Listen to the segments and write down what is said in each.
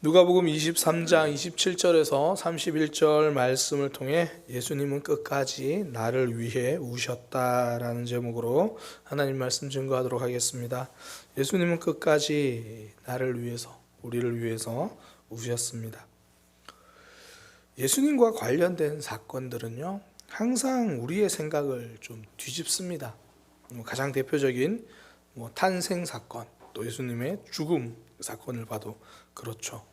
누가복음 23장 27절에서 31절 말씀을 통해 예수님은 끝까지 나를 위해 우셨다라는 제목으로 하나님 말씀 증거하도록 하겠습니다. 예수님은 끝까지 나를 위해서, 우리를 위해서 우셨습니다. 예수님과 관련된 사건들은요, 항상 우리의 생각을 좀 뒤집습니다. 가장 대표적인 탄생 사건, 또 예수님의 죽음 사건을 봐도 그렇죠.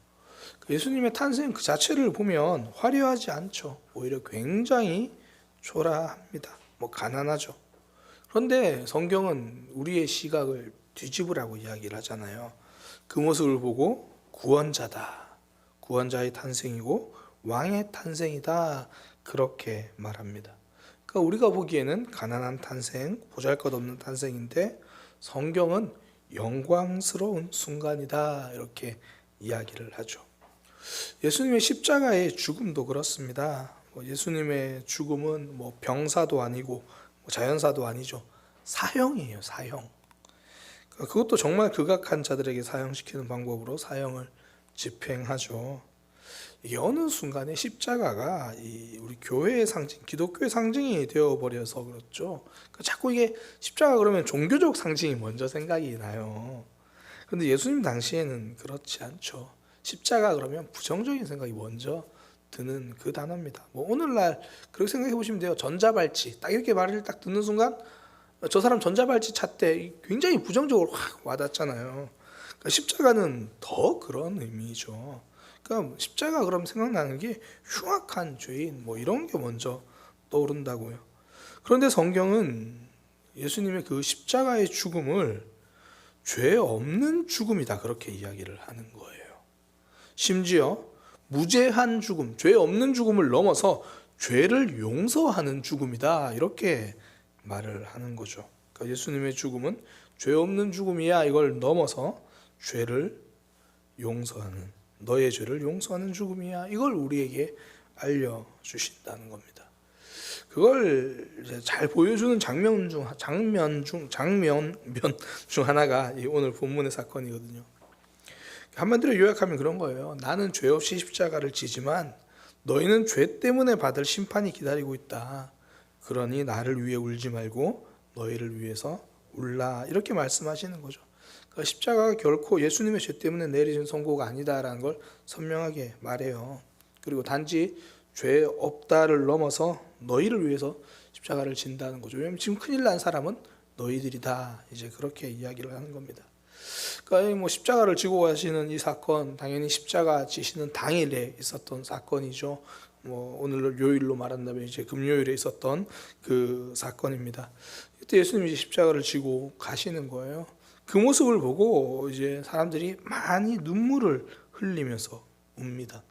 예수님의 탄생 그 자체를 보면 화려하지 않죠. 오히려 굉장히 초라합니다. 가난하죠. 그런데 성경은 우리의 시각을 뒤집으라고 이야기를 하잖아요. 그 모습을 보고 구원자다, 구원자의 탄생이고 왕의 탄생이다, 그렇게 말합니다. 그러니까 우리가 보기에는 가난한 탄생, 보잘것없는 탄생인데 성경은 영광스러운 순간이다, 이렇게 이야기를 하죠. 예수님의 십자가의 죽음도 그렇습니다. 예수님의 죽음은 병사도 아니고 자연사도 아니죠. 사형이에요, 사형. 그것도 정말 극악한 자들에게 사형시키는 방법으로 사형을 집행하죠. 이게 어느 순간에 십자가가 우리 교회의 상징, 기독교의 상징이 되어버려서 그렇죠. 자꾸 이게 십자가 그러면 종교적 상징이 먼저 생각이 나요. 그런데 예수님 당시에는 그렇지 않죠. 십자가 그러면 부정적인 생각이 먼저 드는 그 단어입니다. 오늘날 그렇게 생각해 보시면 돼요. 전자발찌, 딱 이렇게 말을 딱 듣는 순간 저 사람 전자발찌 찼대, 굉장히 부정적으로 확 와닿잖아요. 십자가는 더 그런 의미죠. 그러니까 십자가 그럼 생각나는 게 흉악한 죄인 이런 게 먼저 떠오른다고요. 그런데 성경은 예수님의 그 십자가의 죽음을 죄 없는 죽음이다, 그렇게 이야기를 하는 거예요. 심지어 무죄한 죽음, 죄 없는 죽음을 넘어서 죄를 용서하는 죽음이다, 이렇게 말을 하는 거죠. 그러니까 예수님의 죽음은 죄 없는 죽음이야, 이걸 넘어서 죄를 용서하는, 너의 죄를 용서하는 죽음이야, 이걸 우리에게 알려주신다는 겁니다. 그걸 잘 보여주는 장면 중 하나가 이 오늘 본문의 사건이거든요. 한마디로 요약하면 그런 거예요. 나는 죄 없이 십자가를 지지만 너희는 죄 때문에 받을 심판이 기다리고 있다. 그러니 나를 위해 울지 말고 너희를 위해서 울라, 이렇게 말씀하시는 거죠. 그러니까 십자가가 결코 예수님의 죄 때문에 내리신 선고가 아니다라는 걸 선명하게 말해요. 그리고 단지 죄 없다를 넘어서 너희를 위해서 십자가를 진다는 거죠. 왜냐하면 지금 큰일 난 사람은 너희들이다, 이제 그렇게 이야기를 하는 겁니다. 그러니까 십자가를 지고 가시는 이 사건, 당연히 십자가 지시는 당일에 있었던 사건이죠. 오늘 요일로 말한다면 이제 금요일에 있었던 그 사건입니다. 그때 예수님이 이제 십자가를 지고 가시는 거예요. 그 모습을 보고 이제 사람들이 많이 눈물을 흘리면서 웁니다.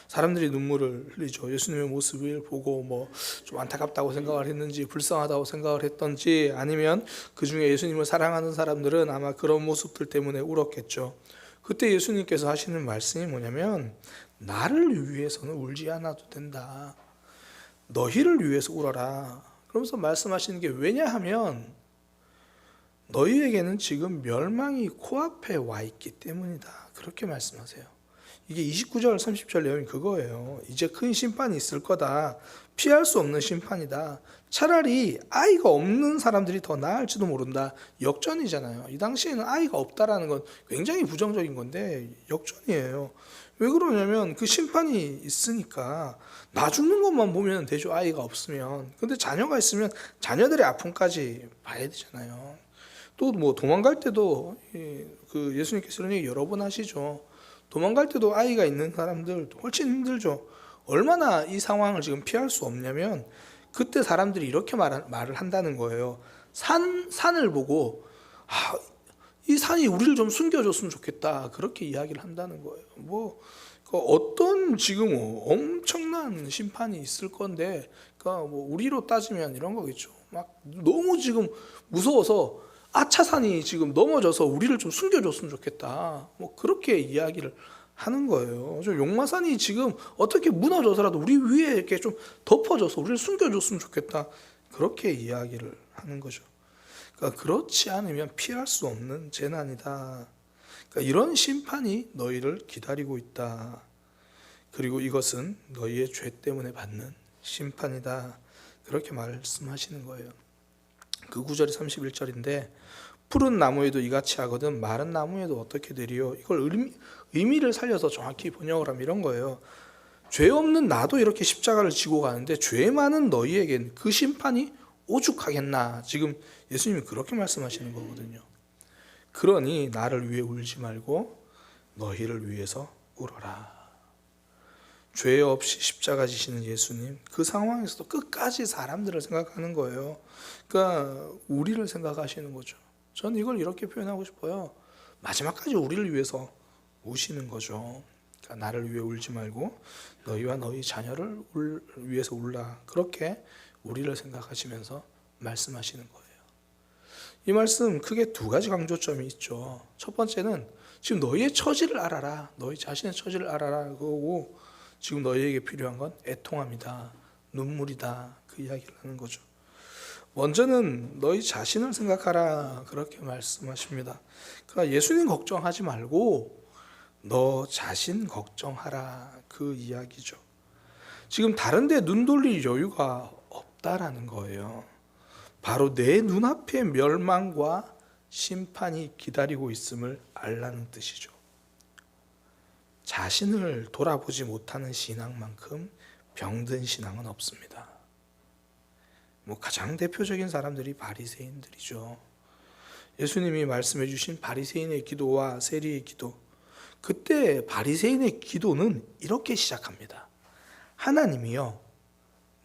사람들이 눈물을 흘리죠. 예수님의 모습을 보고 좀 안타깝다고 생각을 했는지, 불쌍하다고 생각을 했던지, 아니면 그 중에 예수님을 사랑하는 사람들은 아마 그런 모습들 때문에 울었겠죠. 그때 예수님께서 하시는 말씀이 뭐냐면, 나를 위해서는 울지 않아도 된다, 너희를 위해서 울어라. 그러면서 말씀하시는 게 왜냐하면 너희에게는 지금 멸망이 코앞에 와 있기 때문이다, 그렇게 말씀하세요. 이게 29절 30절 내용이 그거예요. 이제 큰 심판이 있을 거다, 피할 수 없는 심판이다, 차라리 아이가 없는 사람들이 더 나을지도 모른다. 역전이잖아요. 이 당시에는 아이가 없다라는 건 굉장히 부정적인 건데 역전이에요. 왜 그러냐면 그 심판이 있으니까. 나 죽는 것만 보면 되죠, 아이가 없으면. 근데 자녀가 있으면 자녀들의 아픔까지 봐야 되잖아요. 또 도망갈 때도 그 예수님께서 이런 얘기 여러 번 하시죠. 도망갈 때도 아이가 있는 사람들 훨씬 힘들죠. 얼마나 이 상황을 지금 피할 수 없냐면, 그때 사람들이 이렇게 말을 한다는 거예요. 산을 보고 이 산이 우리를 좀 숨겨줬으면 좋겠다, 그렇게 이야기를 한다는 거예요. 어떤 지금 엄청난 심판이 있을 건데, 그러니까 우리로 따지면 이런 거겠죠. 너무 지금 무서워서 아차산이 지금 넘어져서 우리를 좀 숨겨줬으면 좋겠다, 그렇게 이야기를 하는 거예요. 용마산이 지금 어떻게 무너져서라도 우리 위에 이렇게 좀 덮어줘서 우리를 숨겨줬으면 좋겠다, 그렇게 이야기를 하는 거죠. 그러니까 그렇지 않으면 피할 수 없는 재난이다. 그러니까 이런 심판이 너희를 기다리고 있다. 그리고 이것은 너희의 죄 때문에 받는 심판이다. 그렇게 말씀하시는 거예요. 그 9절이 31절인데 푸른 나무에도 이같이 하거든 마른 나무에도 어떻게 되리요? 이걸 의미를 살려서 정확히 번역을 하면 이런 거예요. 죄 없는 나도 이렇게 십자가를 지고 가는데 죄 많은 너희에겐 그 심판이 오죽하겠나. 지금 예수님이 그렇게 말씀하시는 거거든요. 그러니 나를 위해 울지 말고 너희를 위해서 울어라. 죄 없이 십자가 지시는 예수님, 그 상황에서도 끝까지 사람들을 생각하는 거예요. 그러니까 우리를 생각하시는 거죠. 저는 이걸 이렇게 표현하고 싶어요. 마지막까지 우리를 위해서 우시는 거죠. 그러니까 나를 위해 울지 말고 너희와 너희 자녀를 위해서 울라. 그렇게 우리를 생각하시면서 말씀하시는 거예요. 이 말씀 크게 두 가지 강조점이 있죠. 첫 번째는 지금 너희의 처지를 알아라. 너희 자신의 처지를 알아라. 그거고 지금 너희에게 필요한 건 애통함이다. 눈물이다. 그 이야기를 하는 거죠. 먼저는 너희 자신을 생각하라. 그렇게 말씀하십니다. 그러니까 예수님 걱정하지 말고 너 자신 걱정하라. 그 이야기죠. 지금 다른 데 눈 돌릴 여유가 없다라는 거예요. 바로 내 눈앞에 멸망과 심판이 기다리고 있음을 알라는 뜻이죠. 자신을 돌아보지 못하는 신앙만큼 병든 신앙은 없습니다. 가장 대표적인 사람들이 바리새인들이죠. 예수님이 말씀해 주신 바리새인의 기도와 세리의 기도, 그때 바리새인의 기도는 이렇게 시작합니다. 하나님이여,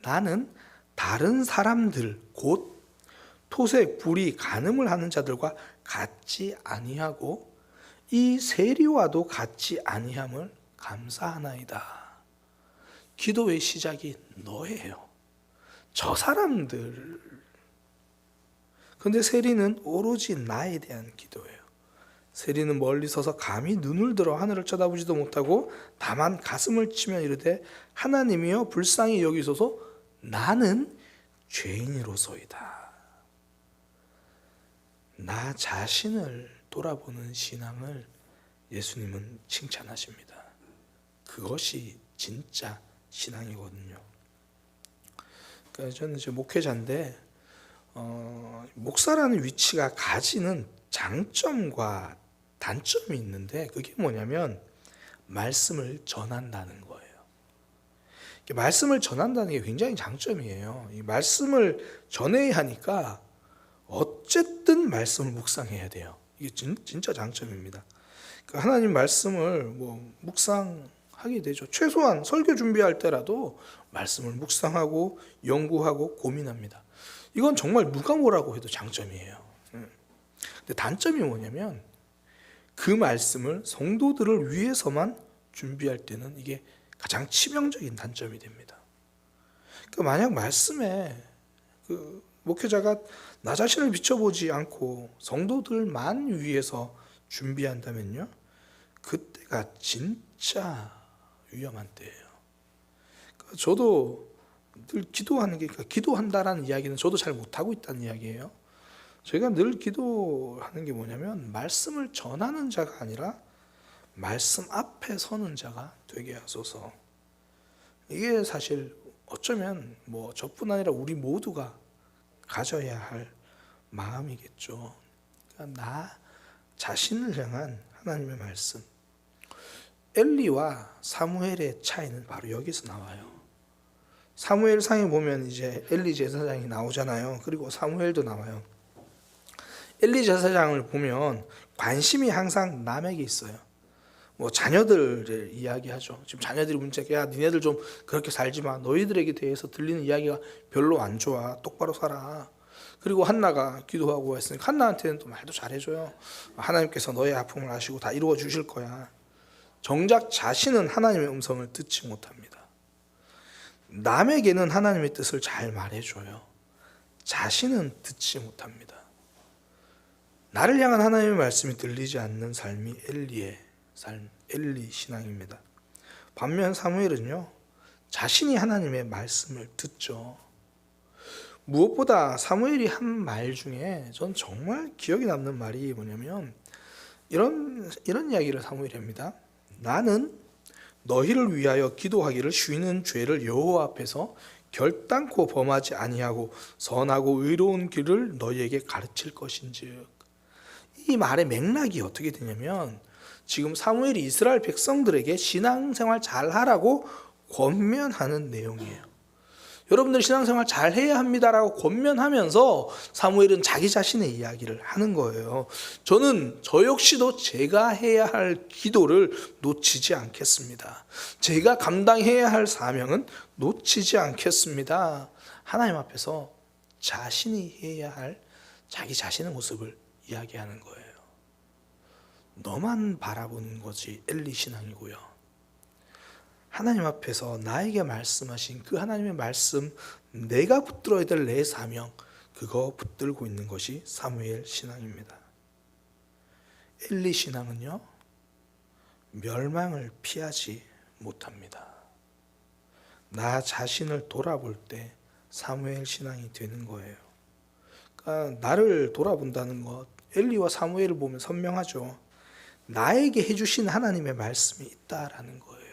나는 다른 사람들 곧 토색, 불의, 간음을 하는 자들과 같지 아니하고 이 세리와도 같지 아니함을 감사하나이다. 기도의 시작이 너예요. 저 사람들. 근데 세리는 오로지 나에 대한 기도예요. 세리는 멀리 서서 감히 눈을 들어 하늘을 쳐다보지도 못하고 다만 가슴을 치며 이르되 하나님이여 불쌍히 여기소서 나는 죄인이로소이다. 나 자신을 돌아보는 신앙을 예수님은 칭찬하십니다. 그것이 진짜 신앙이거든요. 그러니까 저는 이제 목회자인데 목사라는 위치가 가지는 장점과 단점이 있는데 그게 뭐냐면 말씀을 전한다는 거예요. 말씀을 전한다는 게 굉장히 장점이에요. 이 말씀을 전해야 하니까 어쨌든 말씀을 묵상해야 돼요. 이게 진짜 장점입니다. 그러니까 하나님 말씀을 묵상하게 되죠. 최소한 설교 준비할 때라도 말씀을 묵상하고 연구하고 고민합니다. 이건 정말 누가 뭐라고 해도 장점이에요. 근데 단점이 뭐냐면 그 말씀을 성도들을 위해서만 준비할 때는 이게 가장 치명적인 단점이 됩니다. 그러니까 만약 말씀에 목회자가 나 자신을 비춰보지 않고 성도들만 위해서 준비한다면요, 그때가 진짜 위험한 때예요. 그러니까 저도 늘 기도하는 게, 기도한다라는 이야기는 저도 잘 못하고 있다는 이야기예요. 저희가 늘 기도하는 게 뭐냐면 말씀을 전하는 자가 아니라 말씀 앞에 서는 자가 되게 하소서. 이게 사실 어쩌면 저뿐 아니라 우리 모두가 가져야 할 마음이겠죠. 그러니까 나 자신을 향한 하나님의 말씀. 엘리와 사무엘의 차이는 바로 여기서 나와요. 사무엘상에 보면 이제 엘리 제사장이 나오잖아요. 그리고 사무엘도 나와요. 엘리 제사장을 보면 관심이 항상 남에게 있어요. 자녀들을 이야기하죠. 지금 자녀들이 문제가, 야 니네들 좀 그렇게 살지 마. 너희들에게 대해서 들리는 이야기가 별로 안 좋아. 똑바로 살아. 그리고 한나가 기도하고 했으니까 한나한테는 또 말도 잘해줘요. 하나님께서 너의 아픔을 아시고 다 이루어 주실 거야. 정작 자신은 하나님의 음성을 듣지 못합니다. 남에게는 하나님의 뜻을 잘 말해줘요. 자신은 듣지 못합니다. 나를 향한 하나님의 말씀이 들리지 않는 삶이 엘리의 삶, 엘리 신앙입니다. 반면 사무엘은요, 자신이 하나님의 말씀을 듣죠. 무엇보다 사무엘이 한 말 중에 전 정말 기억에 남는 말이 뭐냐면 이런 이야기를 사무엘이 합니다. 나는 너희를 위하여 기도하기를 쉬는 죄를 여호와 앞에서 결단코 범하지 아니하고 선하고 의로운 길을 너희에게 가르칠 것인즉. 이 말의 맥락이 어떻게 되냐면 지금 사무엘이 이스라엘 백성들에게 신앙생활 잘하라고 권면하는 내용이에요. 여러분들 신앙생활 잘해야 합니다라고 권면하면서 사무엘은 자기 자신의 이야기를 하는 거예요. 저는 저 역시도 제가 해야 할 기도를 놓치지 않겠습니다. 제가 감당해야 할 사명은 놓치지 않겠습니다. 하나님 앞에서 자신이 해야 할 자기 자신의 모습을 이야기하는 거예요. 너만 바라보는 것이 엘리 신앙이고요. 하나님 앞에서 나에게 말씀하신 그 하나님의 말씀, 내가 붙들어야 될 내 사명, 그거 붙들고 있는 것이 사무엘 신앙입니다. 엘리 신앙은요, 멸망을 피하지 못합니다. 나 자신을 돌아볼 때 사무엘 신앙이 되는 거예요. 그러니까 나를 돌아본다는 것, 엘리와 사무엘을 보면 선명하죠. 나에게 해주신 하나님의 말씀이 있다라는 거예요.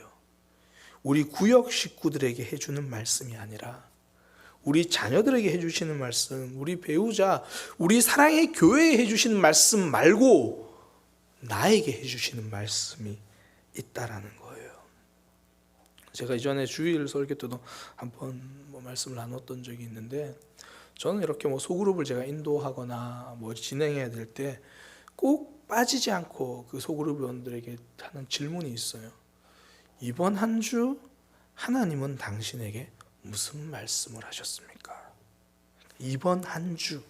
우리 구역 식구들에게 해주는 말씀이 아니라 우리 자녀들에게 해주시는 말씀, 우리 배우자, 우리 사랑의 교회에 해주시는 말씀 말고 나에게 해주시는 말씀이 있다라는 거예요. 제가 이전에 주일 설교 때도 한번 말씀을 나눴던 적이 있는데, 저는 이렇게 소그룹을 제가 인도하거나 진행해야 될 때 꼭 빠지지 않고 그 소그룹 회원들에게 하는 질문이 있어요. 이번 한 주 하나님은 당신에게 무슨 말씀을 하셨습니까? 이번 한 주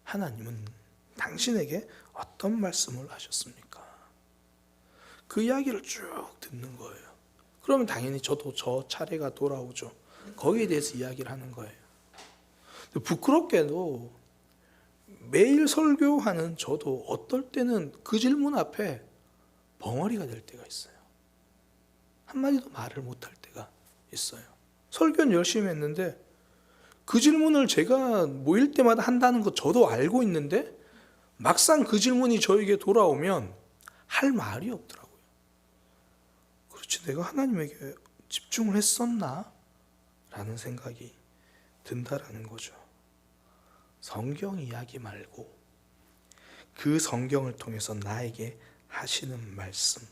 하나님은 당신에게 어떤 말씀을 하셨습니까? 그 이야기를 쭉 듣는 거예요. 그러면 당연히 저도 저 차례가 돌아오죠. 거기에 대해서 이야기를 하는 거예요. 부끄럽게도 매일 설교하는 저도 어떨 때는 그 질문 앞에 벙어리가 될 때가 있어요. 한마디도 말을 못할 때가 있어요. 설교는 열심히 했는데 그 질문을 제가 모일 때마다 한다는 거 저도 알고 있는데 막상 그 질문이 저에게 돌아오면 할 말이 없더라고요. 그렇지, 내가 하나님에게 집중을 했었나? 라는 생각이 든다라는 거죠. 성경 이야기 말고 그 성경을 통해서 나에게 하시는 말씀,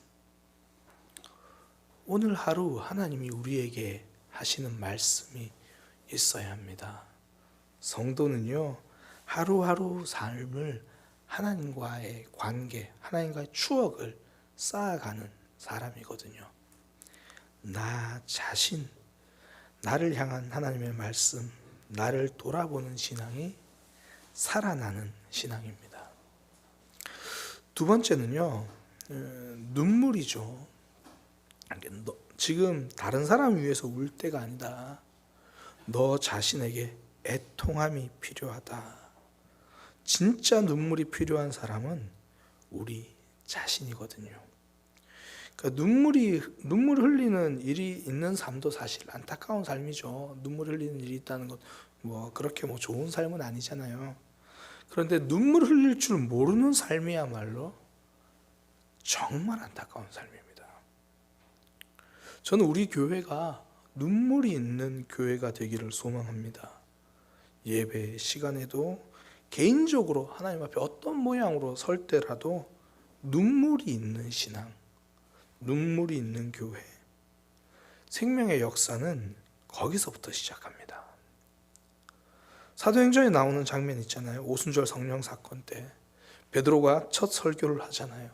오늘 하루 하나님이 우리에게 하시는 말씀이 있어야 합니다. 성도는요, 하루하루 삶을 하나님과의 관계, 하나님과의 추억을 쌓아가는 사람이거든요. 나 자신, 나를 향한 하나님의 말씀, 나를 돌아보는 신앙이 살아나는 신앙입니다. 두 번째는요, 눈물이죠. 지금 다른 사람 위해서 울 때가 아니다. 너 자신에게 애통함이 필요하다. 진짜 눈물이 필요한 사람은 우리 자신이거든요. 그러니까 눈물 흘리는 일이 있는 삶도 사실 안타까운 삶이죠. 눈물 흘리는 일이 있다는 것 그렇게 좋은 삶은 아니잖아요. 그런데 눈물 흘릴 줄 모르는 삶이야말로 정말 안타까운 삶입니다. 저는 우리 교회가 눈물이 있는 교회가 되기를 소망합니다. 예배 시간에도 개인적으로 하나님 앞에 어떤 모양으로 설 때라도 눈물이 있는 신앙, 눈물이 있는 교회. 생명의 역사는 거기서부터 시작합니다. 사도행전에 나오는 장면 있잖아요. 오순절 성령 사건 때 베드로가 첫 설교를 하잖아요.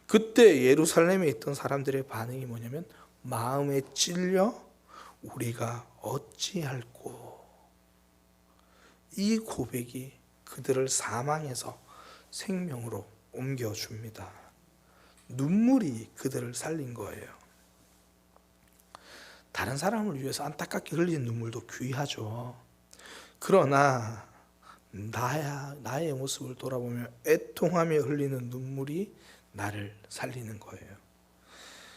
그때 예루살렘에 있던 사람들의 반응이 뭐냐면 마음에 찔려 우리가 어찌할꼬. 이 고백이 그들을 사망에서 생명으로 옮겨줍니다. 눈물이 그들을 살린 거예요. 다른 사람을 위해서 안타깝게 흘리는 눈물도 귀하죠. 그러나 나의 모습을 돌아보며 애통하며 흘리는 눈물이 나를 살리는 거예요.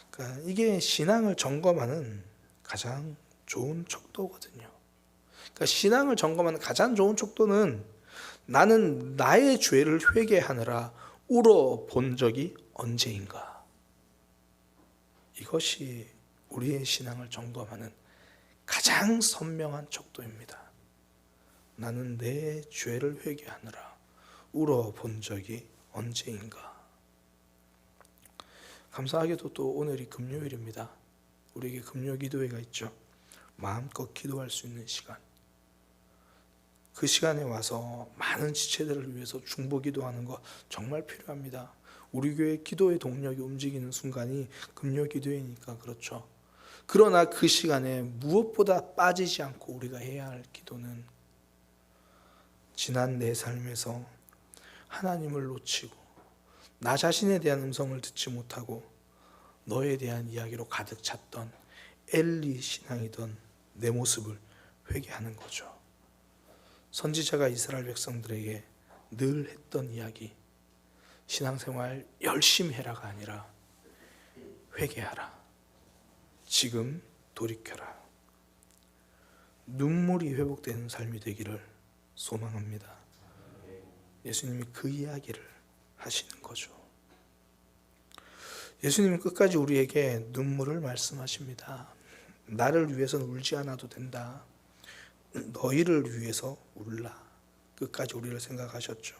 그러니까 이게 신앙을 점검하는 가장 좋은 척도거든요. 그러니까 신앙을 점검하는 가장 좋은 척도는 나는 나의 죄를 회개하느라 울어본 적이 언제인가? 이것이 우리의 신앙을 점검하는 가장 선명한 척도입니다. 나는 내 죄를 회개하느라 울어본 적이 언제인가? 감사하게도 또 오늘이 금요일입니다. 우리에게 금요 기도회가 있죠. 마음껏 기도할 수 있는 시간. 그 시간에 와서 많은 지체들을 위해서 중보 기도하는 거 정말 필요합니다. 우리 교회 기도의 동력이 움직이는 순간이 금요 기도회니까 그렇죠. 그러나 그 시간에 무엇보다 빠지지 않고 우리가 해야 할 기도는 지난 내 삶에서 하나님을 놓치고 나 자신에 대한 음성을 듣지 못하고 너에 대한 이야기로 가득 찼던 엘리 신앙이던 내 모습을 회개하는 거죠. 선지자가 이스라엘 백성들에게 늘 했던 이야기, 신앙생활 열심히 해라가 아니라 회개하라. 지금 돌이켜라. 눈물이 회복되는 삶이 되기를 소망합니다. 예수님이 그 이야기를 하시는 거죠. 예수님은 끝까지 우리에게 눈물을 말씀하십니다. 나를 위해서는 울지 않아도 된다. 너희를 위해서 울라. 끝까지 우리를 생각하셨죠.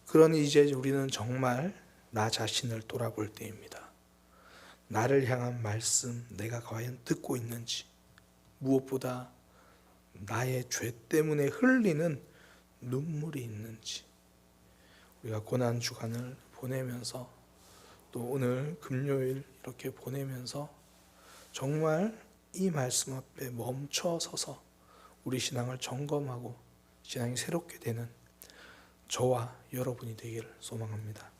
그러니 이제 우리는 정말 나 자신을 돌아볼 때입니다. 나를 향한 말씀 내가 과연 듣고 있는지, 무엇보다 나의 죄 때문에 흘리는 눈물이 있는지, 우리가 고난 주간을 보내면서 또 오늘 금요일 이렇게 보내면서 정말 이 말씀 앞에 멈춰 서서 우리 신앙을 점검하고 신앙이 새롭게 되는 저와 여러분이 되기를 소망합니다.